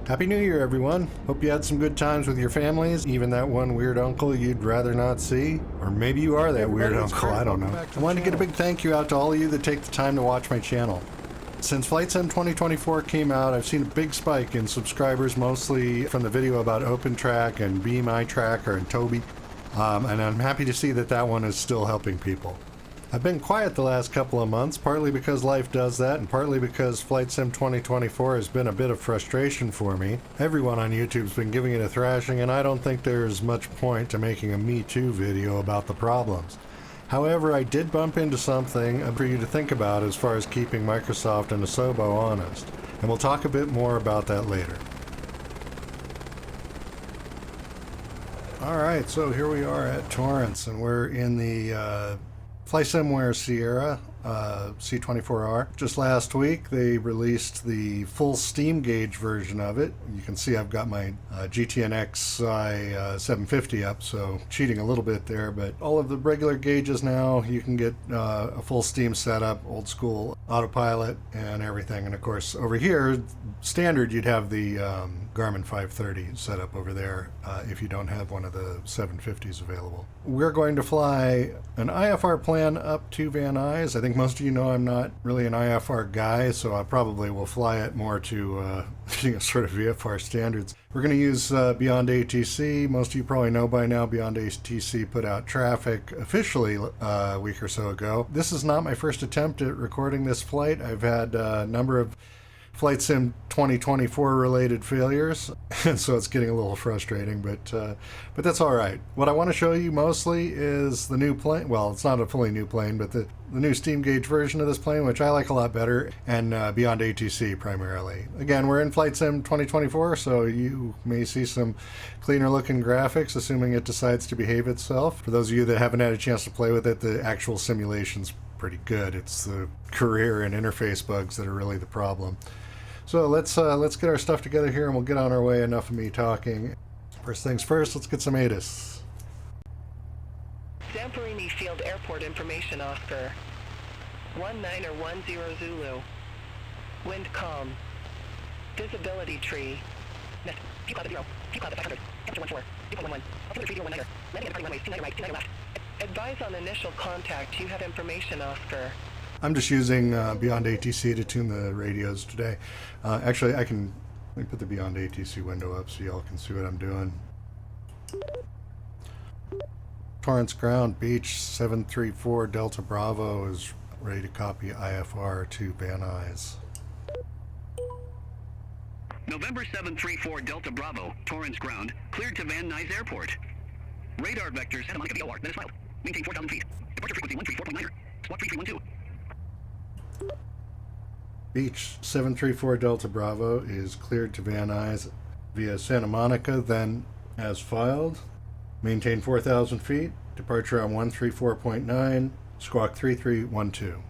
Happy New Year, everyone. Hope you had some good times with your families, even that one weird uncle you'd rather not see. Or maybe you are that weird uncle, I don't know. I wanted to get a big thank you out to all of you that take the time to watch my channel. Since Flysim2024 came out, I've seen a big spike in subscribers, mostly from the video about OpenTrack and Be My Tracker and Toby. And I'm happy to see that that one is still helping people. I've been quiet the last couple of months, partly because life does that, and partly because Flysim2024 has been a bit of frustration for me. Everyone on YouTube's been giving it a thrashing, and I don't think there's much point to making a Me Too video about the problems. However, I did bump into something for you to think about as far as keeping Microsoft and Asobo honest, and we'll talk a bit more about that later. Alright, so here we are at Torrance, and we're in the Flysimware Sierra C24R. Just last week they released the full steam gauge version of it. You can see I've got my GTN XI 750 up, so cheating a little bit there, but all of the regular gauges now you can get a full steam setup, old school autopilot and everything. And of course over here, standard, you'd have the Garmin 530 set up over there if you don't have one of the 750s available. We're going to fly an IFR plan up to Van Nuys. I think most of you know I'm not really an IFR guy, so I probably will fly it more to sort of VFR standards. We're going to use Beyond ATC. Most of you probably know by now Beyond ATC put out traffic officially a week or so ago. This is not my first attempt at recording this flight. I've had a number of Flysim2024 related failures, and so it's getting a little frustrating, but that's all right. What I want to show you mostly is the new plane. Well, it's not a fully new plane, but the new steam gauge version of this plane, which I like a lot better, and Beyond ATC primarily. Again, we're in Flysim2024, so you may see some cleaner looking graphics, assuming it decides to behave itself. For those of you that haven't had a chance to play with it, the actual simulation's pretty good. It's the career and interface bugs that are really the problem. So let's get our stuff together here and we'll get on our way. Enough of me talking. First things first, let's get some ATIS. Zamperini Field Airport information, Oscar. 1910 Zulu. Wind calm. Visibility tree. Net. P-cloud at 0. P-cloud at 500. Temperature 14. Default 11. Altimeter 3019. Landing at departing runways 29 right, 29 left. Advise on initial contact. You have information, Oscar. I'm just using Beyond ATC to tune the radios today. Actually, let me put the Beyond ATC window up so y'all can see what I'm doing. Torrance ground, beach 734 Delta Bravo is ready to copy IFR to Van Nuys. November 734 Delta Bravo, Torrance ground, cleared to Van Nuys Airport. Radar vector Santa Monica VOR, then is filed. Maintain 4,000 feet. Departure frequency 134.9er. Squawk 3312. Beach 734 Delta Bravo is cleared to Van Nuys via Santa Monica, then as filed. Maintain 4,000 feet. Departure on 134.9. Squawk 3312.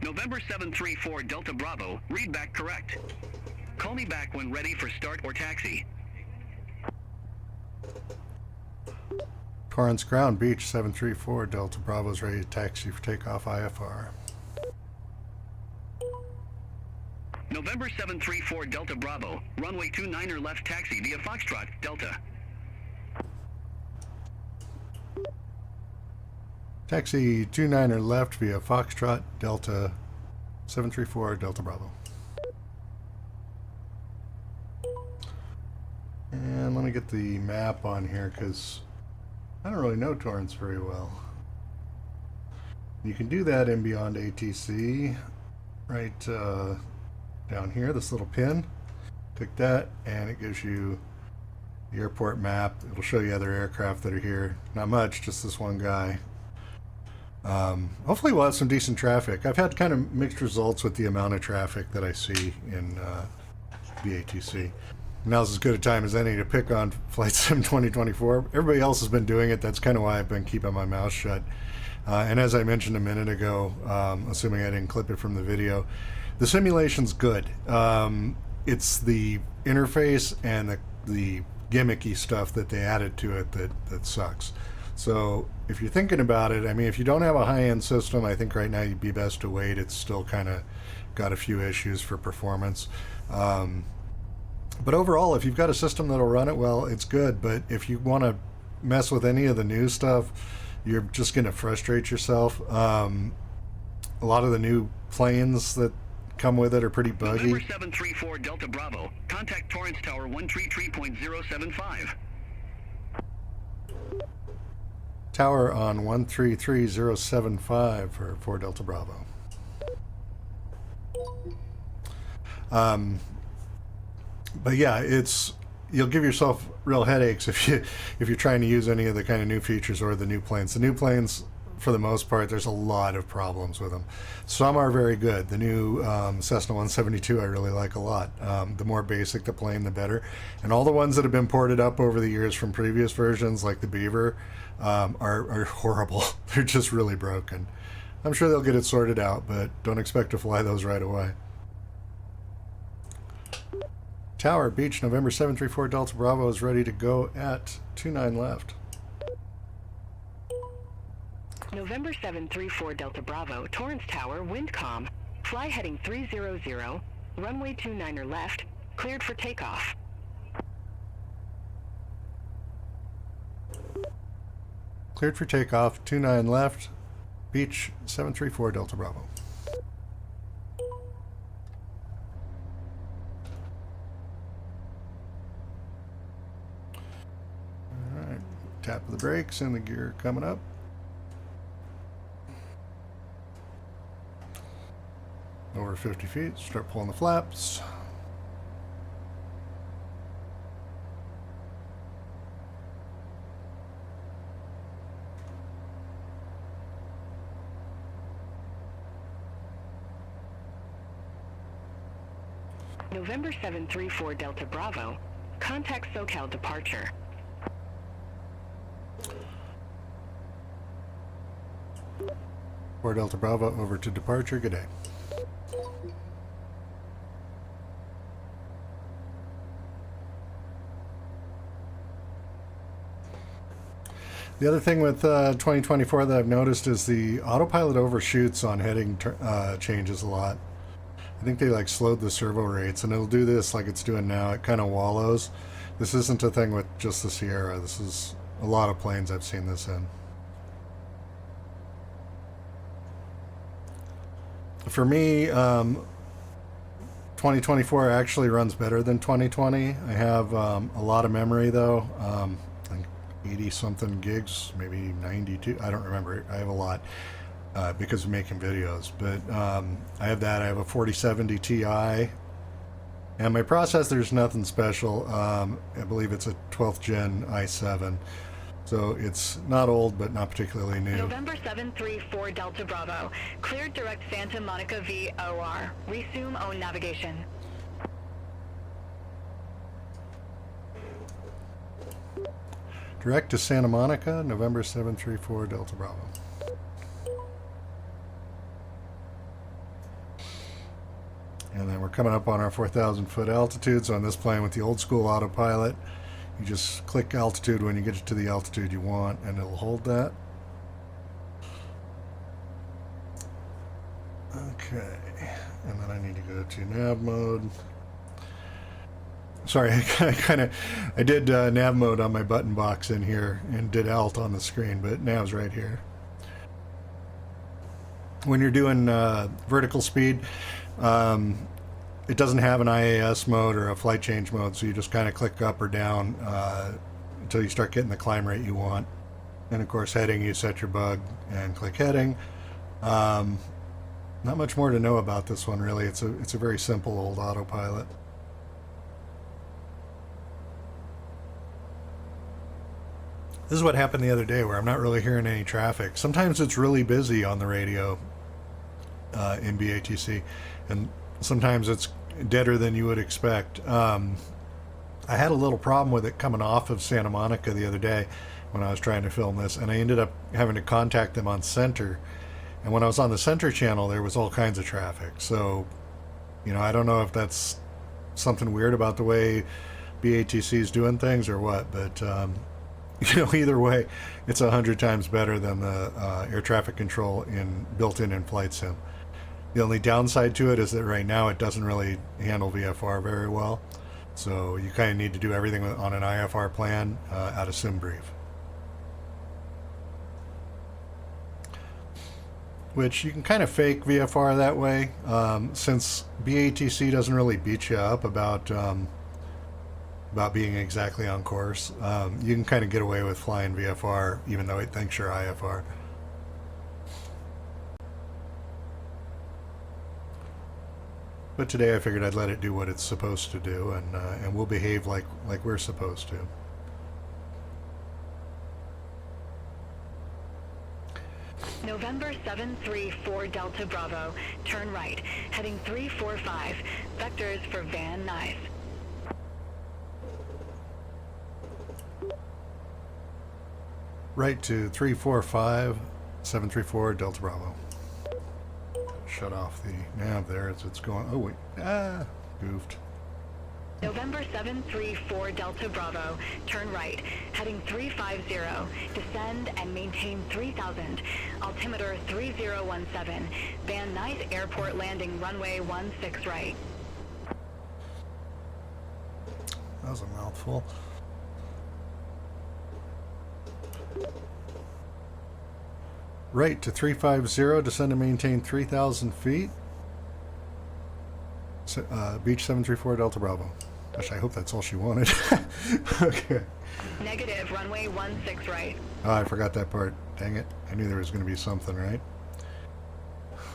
November 734 Delta Bravo, read back correct. Call me back when ready for start or taxi. Torrance ground, beach 734 Delta Bravo is ready to taxi for takeoff IFR. November 734 Delta Bravo, runway 29er left taxi via Foxtrot, Delta. Taxi 29er left via Foxtrot, Delta 734 Delta Bravo. And let me get the map on here because I don't really know Torrance very well. You can do that in Beyond ATC, right down here, this little pin. Click that and it gives you the airport map. It'll show you other aircraft that are here. Not much, just this one guy. Hopefully we'll have some decent traffic. I've had kind of mixed results with the amount of traffic that I see in BATC. Now's as good a time as any to pick on Flysim2024. Everybody else has been doing it. That's kind of why I've been keeping my mouth shut. And as I mentioned a minute ago, assuming I didn't clip it from the video, the simulation's good. It's the interface and the gimmicky stuff that they added to it that sucks. So if you're thinking about it, I mean, if you don't have a high-end system, I think right now you'd be best to wait. It's still kind of got a few issues for performance. But overall, if you've got a system that'll run it well, it's good. But if you want to mess with any of the new stuff, you're just going to frustrate yourself. A lot of the new planes that come with it are pretty buggy. November 734 Delta Bravo. Contact Torrance Tower 133.075. Tower on 133.075 for 4 Delta Bravo. But yeah, you'll give yourself real headaches if you're trying to use any of the kind of new features or the new planes. The new planes, for the most part, there's a lot of problems with them. Some are very good. The new Cessna 172 I really like a lot. The more basic the plane, the better. And all the ones that have been ported up over the years from previous versions, like the Beaver, are horrible. They're just really broken. I'm sure they'll get it sorted out, but don't expect to fly those right away. Tower Beach, November 734 Delta Bravo is ready to go at 29 left. November 734 Delta Bravo, Torrance Tower, Windcom. Fly heading 300, runway 29er left, cleared for takeoff. Cleared for takeoff, 29 left, Beach 734 Delta Bravo. Alright, tap of the brakes and the gear coming up. Over 50 feet, start pulling the flaps. November 734 Delta Bravo, contact SoCal departure. For Delta Bravo, over to departure, good day. The other thing with 2024 that I've noticed is the autopilot overshoots on heading changes a lot. I think they like slowed the servo rates, and it'll do this like it's doing now. It kind of wallows. This isn't a thing with just the Sierra. This is a lot of planes I've seen this in. For me, 2024 actually runs better than 2020. I have a lot of memory though. 80 something gigs, maybe 92. I don't remember. I have a lot because of making videos. But I have that. I have a 4070 Ti. And my processor is nothing special. I believe it's a 12th gen i7. So it's not old, but not particularly new. November 734 Delta Bravo, cleared direct Santa Monica VOR. Resume own navigation. Direct to Santa Monica, November 734 Delta Bravo. And then we're coming up on our 4,000 foot altitude. So on this plane with the old school autopilot, you just click altitude when you get to the altitude you want, and it'll hold that. Okay, and then I need to go to nav mode. Sorry, I did nav mode on my button box in here and did alt on the screen, but nav's right here. When you're doing vertical speed, it doesn't have an IAS mode or a flight change mode, so you just kind of click up or down until you start getting the climb rate you want. And of course, heading, you set your bug and click heading. Not much more to know about this one, really. It's a very simple old autopilot. This is what happened the other day, where I'm not really hearing any traffic. Sometimes it's really busy on the radio in BATC, and sometimes it's deader than you would expect. I had a little problem with it coming off of Santa Monica the other day when I was trying to film this, and I ended up having to contact them on center. And when I was on the center channel, there was all kinds of traffic. So, you know, I don't know if that's something weird about the way BATC is doing things or what, but either way, it's 100 times better than the air traffic control built-in in Flight Sim. The only downside to it is that right now it doesn't really handle VFR very well. So you kind of need to do everything on an IFR plan out of SimBrief. Which you can kind of fake VFR that way, since BATC doesn't really beat you up about being exactly on course. You can kind of get away with flying VFR even though it thinks you're IFR. But today I figured I'd let it do what it's supposed to do, and we'll behave like we're supposed to. November 734 Delta Bravo, turn right, heading 345, vectors for Van Nuys. Right to 345, 734 Delta Bravo. Shut off the nav there as it's going. Oh wait, goofed. November 734 Delta Bravo, turn right, heading 350, descend and maintain 3000, altimeter 3017, Van Nuys Airport landing runway 16 right. That was a mouthful. Right to 350, descend and maintain 3,000 feet. Beach 734 Delta Bravo. Gosh, I hope that's all she wanted. Okay. Negative, runway 16 right. Oh, I forgot that part. Dang it. I knew there was going to be something, right?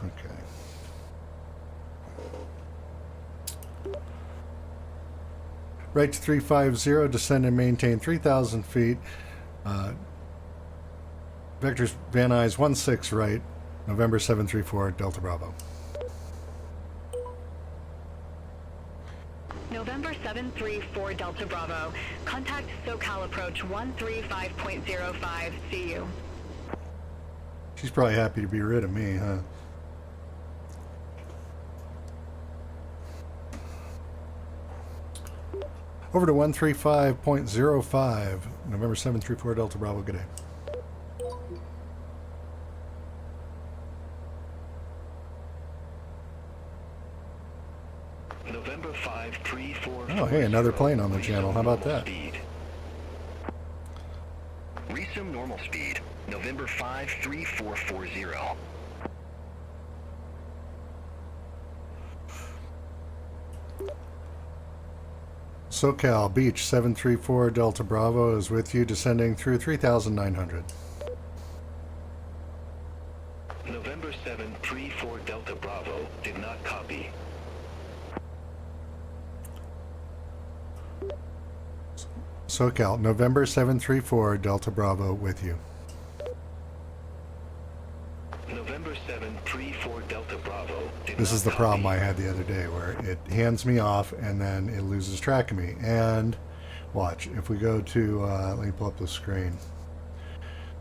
Okay. Right to 350, descend and maintain 3,000 feet. Vectors Van Nuys 16 right, November 734 Delta Bravo. November 734 Delta Bravo, contact SoCal approach 135.05, see you. She's probably happy to be rid of me, huh? Over to 135.05, November 734 Delta Bravo, good day. November 534. Oh, hey, another plane on the channel. How about that? Resume normal speed. November 53440. SoCal Beach 734 Delta Bravo is with you, descending through 3,900. November 734 Delta Bravo did not copy. SoCal, November 734 Delta Bravo with you. November 734 Delta Bravo did This not is the copy. problem I had the other day, where it hands me off and then it loses track of me. And watch, if we go to, let me pull up the screen.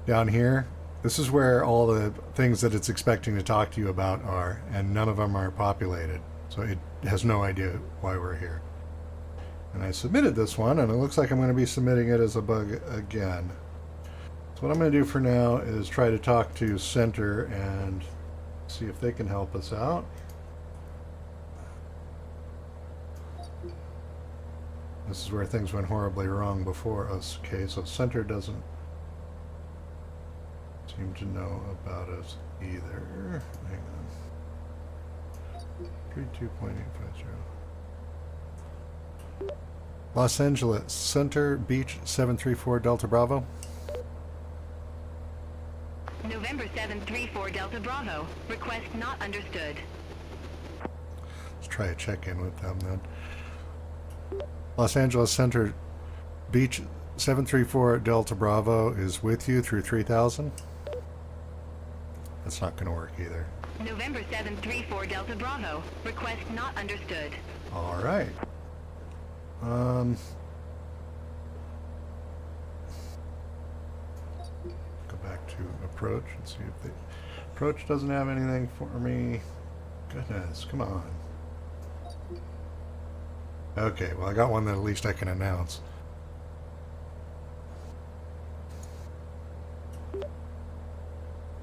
Down here, this is where all the things that it's expecting to talk to you about are, and none of them are populated. So it has no idea why we're here. And I submitted this one, and it looks like I'm going to be submitting it as a bug again. So what I'm going to do for now is try to talk to Center and see if they can help us out. This is where things went horribly wrong before us. Okay, so Center doesn't seem to know about us either. Hang on. 32.850. Los Angeles, Center, Beach 734 Delta Bravo. November 734 Delta Bravo, request not understood. Let's try a check-in with them then. Los Angeles Center, Beach 734 Delta Bravo is with you through 3,000. That's not going to work either. November 734 Delta Bravo, request not understood. All right. Go back to approach and see if the approach doesn't have anything for me. Goodness, come on. Okay, well I got one that at least I can announce.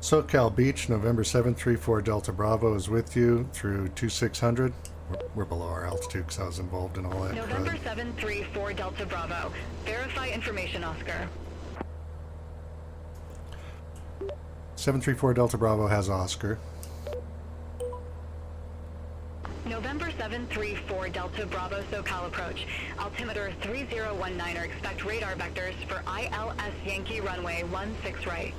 SoCal Beach, November 734 Delta Bravo is with you through 2600. We're below our altitude because I was involved in all that November crud. 734 Delta Bravo. Verify information, Oscar. 734 Delta Bravo has Oscar. November 734 Delta Bravo SoCal approach. Altimeter 3019er. Expect radar vectors for ILS Yankee runway 16 right.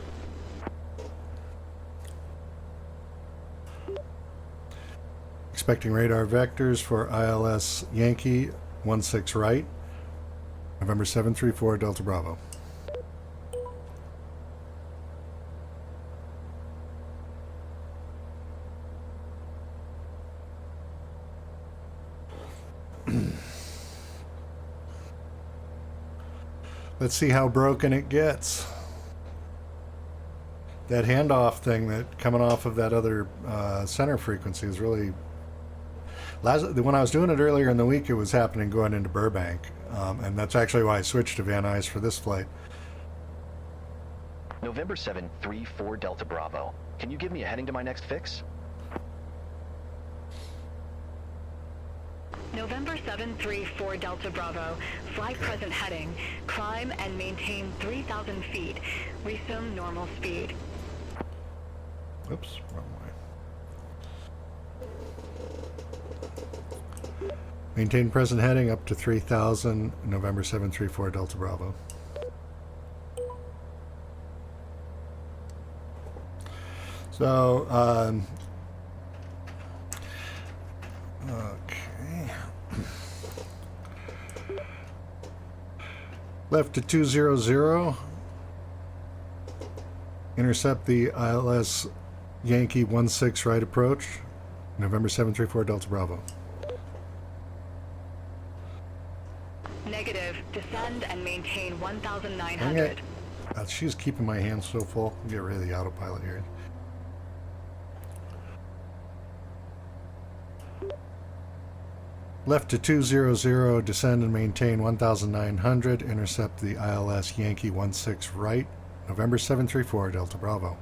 Expecting radar vectors for ILS Yankee 16 right. November 734 Delta Bravo. Let's see how broken it gets. That handoff thing that coming off of that other center frequency is really... when I was doing it earlier in the week, it was happening going into Burbank. And that's actually why I switched to Van Nuys for this flight. November 734 Delta Bravo. Can you give me a heading to my next fix? November 734 Delta Bravo. Fly present heading. Climb and maintain 3,000 feet. Resume normal speed. Oops, wrong way. Maintain present heading up to 3,000, November 734 Delta Bravo. So, okay. Left to 200. Intercept the ILS Yankee 16 right approach, November 734 Delta Bravo. Negative. Descend and maintain Dang 1,900. it. She's keeping my hands so full. Get rid of the autopilot here. Left to 200, descend and maintain 1,900. Intercept the ILS Yankee 16 right, November 734 Delta Bravo.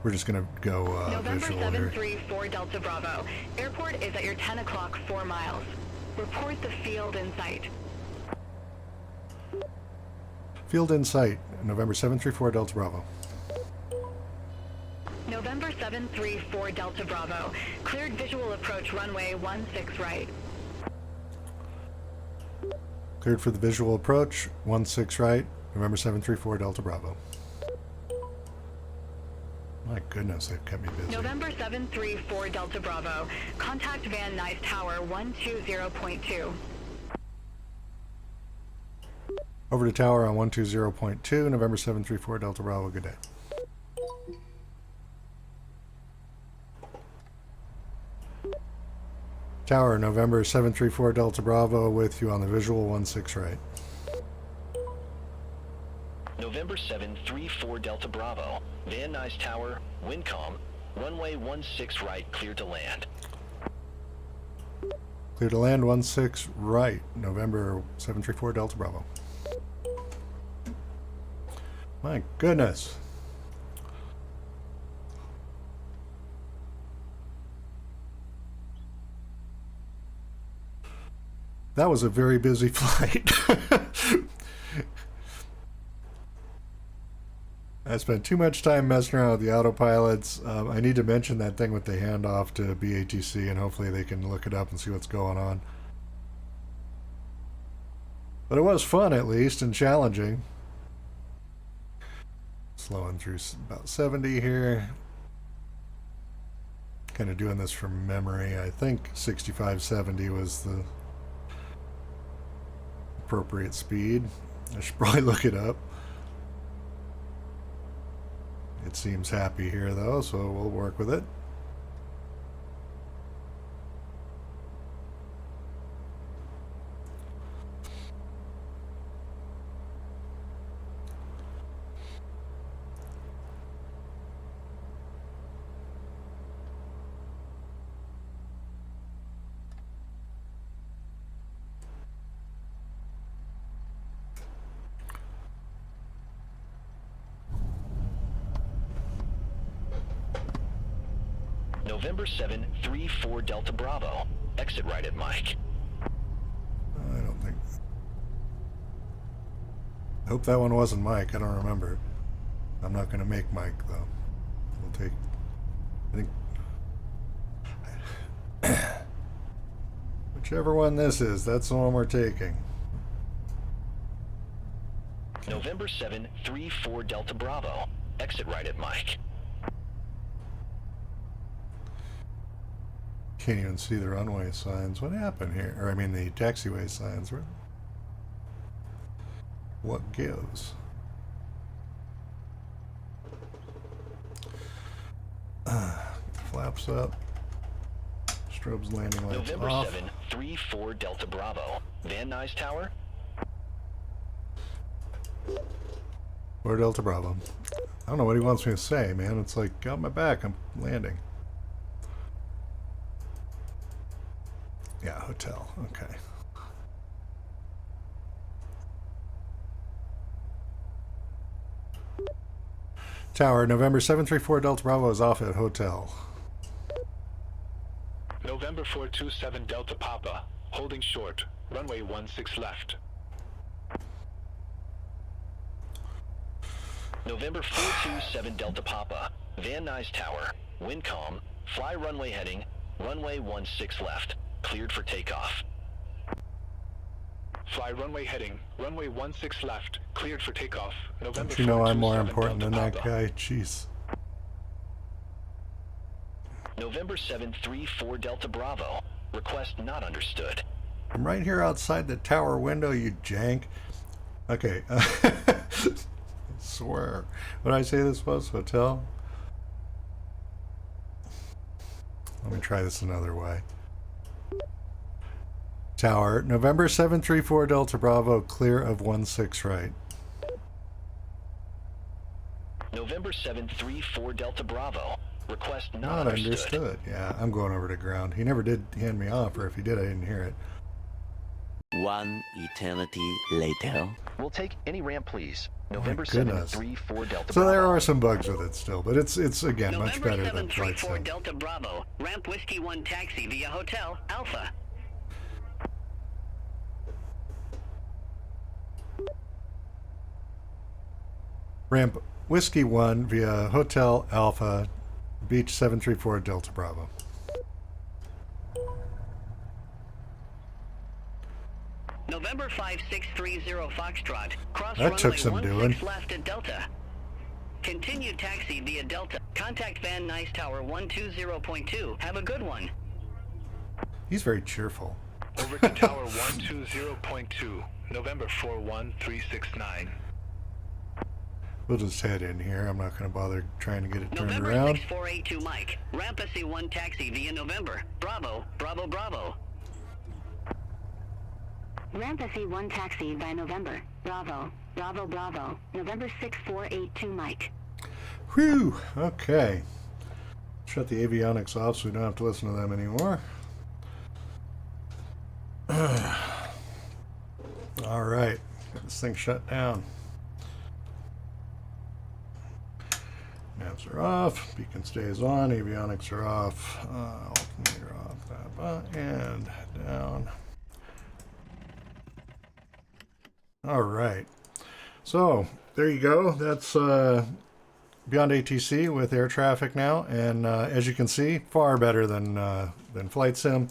We're just going to go November visual here. 734 Delta Bravo. Airport is at your 10 o'clock 4 miles. Report the field in sight. Field in sight, November 734 Delta Bravo. November 734 Delta Bravo. Cleared visual approach runway 16 right. Cleared for the visual approach, 16 right, November 734 Delta Bravo. My goodness, they've kept me busy. November 734 Delta Bravo. Contact Van Nuys Tower 120.2. Over to tower on 120.2, November 734 Delta Bravo. Good day. Tower, November 734 Delta Bravo with you on the visual 16 right. November 734 Delta Bravo. Van Nuys Tower, Windcom, runway 16 right, clear to land. Clear to land 16 right, November 734 Delta Bravo. My goodness. That was a very busy flight. I spent too much time messing around with the autopilots. I need to mention that thing with the handoff to BATC, and hopefully they can look it up and see what's going on. But it was fun, at least, and challenging. Slowing through about 70 here. Kind of doing this from memory. I think 65-70 was the appropriate speed. I should probably look it up. It seems happy here though, so we'll work with it. November 734 Delta Bravo. Exit right at Mike. I don't think. I hope that one wasn't Mike. I don't remember. I'm not going to make Mike, though. We'll take. I think. Whichever one this is, that's the one we're taking. November 734 Delta Bravo. Exit right at Mike. Can't even see the runway signs. What happened here? Or I mean the taxiway signs. What gives? Flaps up. Strobes landing lights November off. 734 Delta Bravo. Van Nuys Tower. Or Delta Bravo. I don't know what he wants me to say, man. It's like, got my back, I'm landing. Yeah, hotel. Okay. Tower, November 734 Delta Bravo is off at hotel. November 427 Delta Papa, holding short, runway 16 left. November 427 Delta Papa, Van Nuys Tower, wind calm, fly runway heading, runway 16 left, cleared for takeoff. Fly runway heading, runway 16 left, cleared for takeoff. November Don't you know I'm more 427 important than Delta that Papa. guy? Jeez. November 734 Delta Bravo, request not understood. I'm right here outside the tower window, you jank. Okay. I swear. What did I say this was? Hotel? Let me try this another way. Tower, November 734 Delta Bravo, clear of 16 right. November 734 Delta Bravo, request not Not understood. understood. Yeah, I'm going over to ground. He never did hand me off, or if he did, I didn't hear it. One eternity later. We'll take any ramp, please. November goodness. 734 Delta So Bravo. there are some bugs with it still, but it's again much November better than Flight 734 Sim. Delta Bravo, ramp Whiskey 1 taxi via Hotel Alpha. Ramp Whiskey 1 via Hotel Alpha, Beach 734 Delta Bravo. November 5630 Foxtrot, cross That took runway some 16 doing. left at Delta. Continue taxi via Delta. Contact Van Nuys Tower 120.2. Have a good one. He's very cheerful. Over to Tower 120.2, November 41369. We'll just head in here. I'm not going to bother trying to get it turned November around. 6482 Mike, ramp SC1 taxi via November. Bravo, Bravo, Bravo. Ramp SE1 taxi by November. Bravo. Bravo, Bravo. November 6482 Mike. Whew. Okay. Shut the avionics off so we don't have to listen to them anymore. All right. Get this thing shut down. Maps are off. Beacon stays on. Avionics are off. Alternator off. And down. All right. So there you go. That's Beyond ATC with air traffic now, and as you can see, far better than Flight Sim.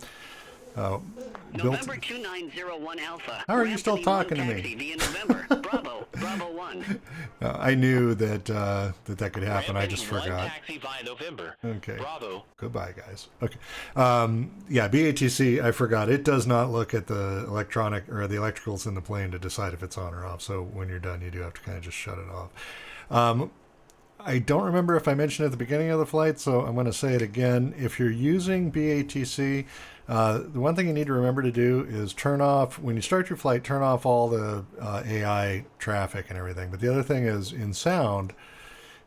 November 2901 Alpha. How are you ramp still SE1 talking to me? taxi via November. Bravo, Bravo 1. I knew that that could happen. I just Ramp forgot. taxi via November. Okay. Bravo. Goodbye, guys. Okay. Yeah, BATC, I forgot. It does not look at the electronic or the electricals in the plane to decide if it's on or off. So when you're done, you do have to kind of just shut it off. I don't remember if I mentioned it at the beginning of the flight, so I'm going to say it again. If you're using BATC, the one thing you need to remember to do is turn off, when you start your flight, turn off all the AI traffic and everything. But the other thing is, in sound,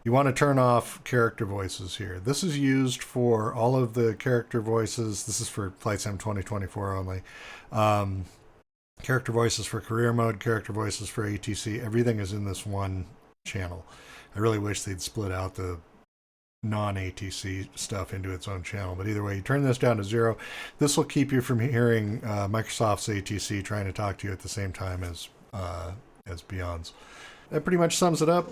you want to turn off character voices here. This is used for all of the character voices. This is for Flight Sim 2024 only. Character voices for career mode, character voices for ATC. Everything is in this one channel. I really wish they'd split out the non-ATC stuff into its own channel. But either way, you turn this down to 0. This will keep you from hearing Microsoft's ATC trying to talk to you at the same time as Beyond's. That pretty much sums it up.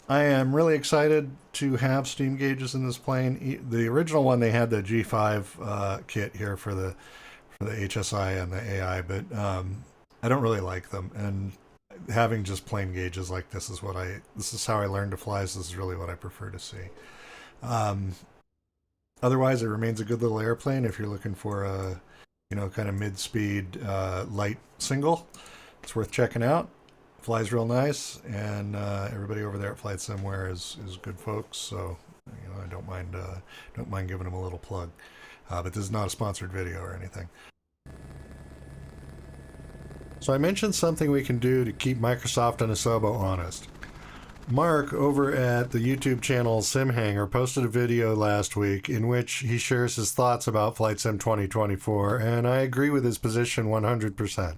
I am really excited to have steam gauges in this plane. The original one, they had the G5 kit here for the HSI and the AI, but I don't really like them. And having just plain gauges like this is how I learned to fly. So this is really what I prefer to see. Otherwise, it remains a good little airplane if you're looking for a, kind of mid-speed light single. It's worth checking out. Flies real nice, and everybody over there at Flysimware is good folks. So I don't mind giving them a little plug. But this is not a sponsored video or anything. So I mentioned something we can do to keep Microsoft and Asobo honest. Mark over at the YouTube channel SimHanger posted a video last week in which he shares his thoughts about Flysim2024, and I agree with his position 100%.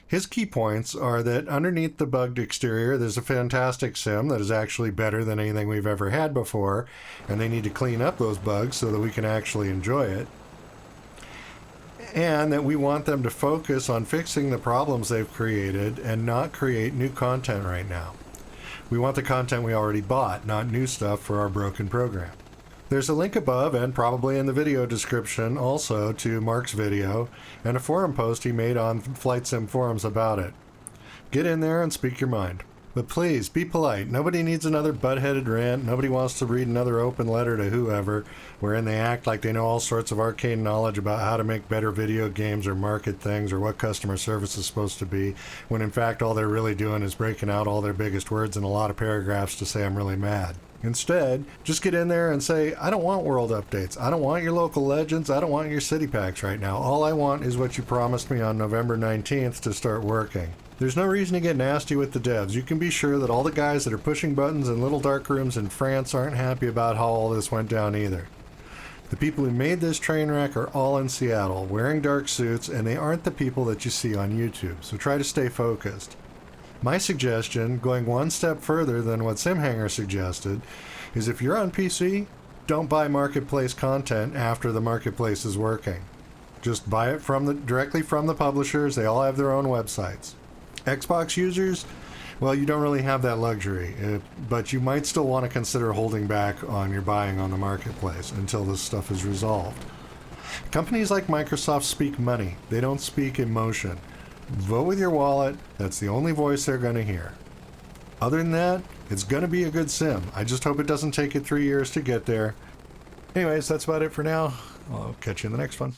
His key points are that underneath the bugged exterior, there's a fantastic sim that is actually better than anything we've ever had before, and they need to clean up those bugs so that we can actually enjoy it. And that we want them to focus on fixing the problems they've created and not create new content right now. We want the content we already bought, not new stuff for our broken program. There's a link above and probably in the video description also to Mark's video and a forum post he made on Flight Sim forums about it. Get in there and speak your mind. But please, be polite. Nobody needs another butt-headed rant. Nobody wants to read another open letter to whoever, wherein they act like they know all sorts of arcane knowledge about how to make better video games or market things or what customer service is supposed to be, when in fact all they're really doing is breaking out all their biggest words in a lot of paragraphs to say I'm really mad. Instead, just get in there and say, I don't want world updates. I don't want your local legends. I don't want your city packs right now. All I want is what you promised me on November 19th to start working. There's no reason to get nasty with the devs. You can be sure that all the guys that are pushing buttons in little dark rooms in France aren't happy about how all this went down either. The people who made this train wreck are all in Seattle, wearing dark suits, and they aren't the people that you see on YouTube, so try to stay focused. My suggestion, going one step further than what SimHanger suggested, is if you're on PC, don't buy Marketplace content after the Marketplace is working. Just buy it directly from the publishers. They all have their own websites. Xbox users, well, you don't really have that luxury, but you might still want to consider holding back on your buying on the Marketplace until this stuff is resolved. Companies like Microsoft speak money. They don't speak emotion. Vote with your wallet. That's the only voice they're going to hear. Other than that, it's going to be a good sim. I just hope it doesn't take you 3 years to get there. Anyways, that's about it for now. I'll catch you in the next one.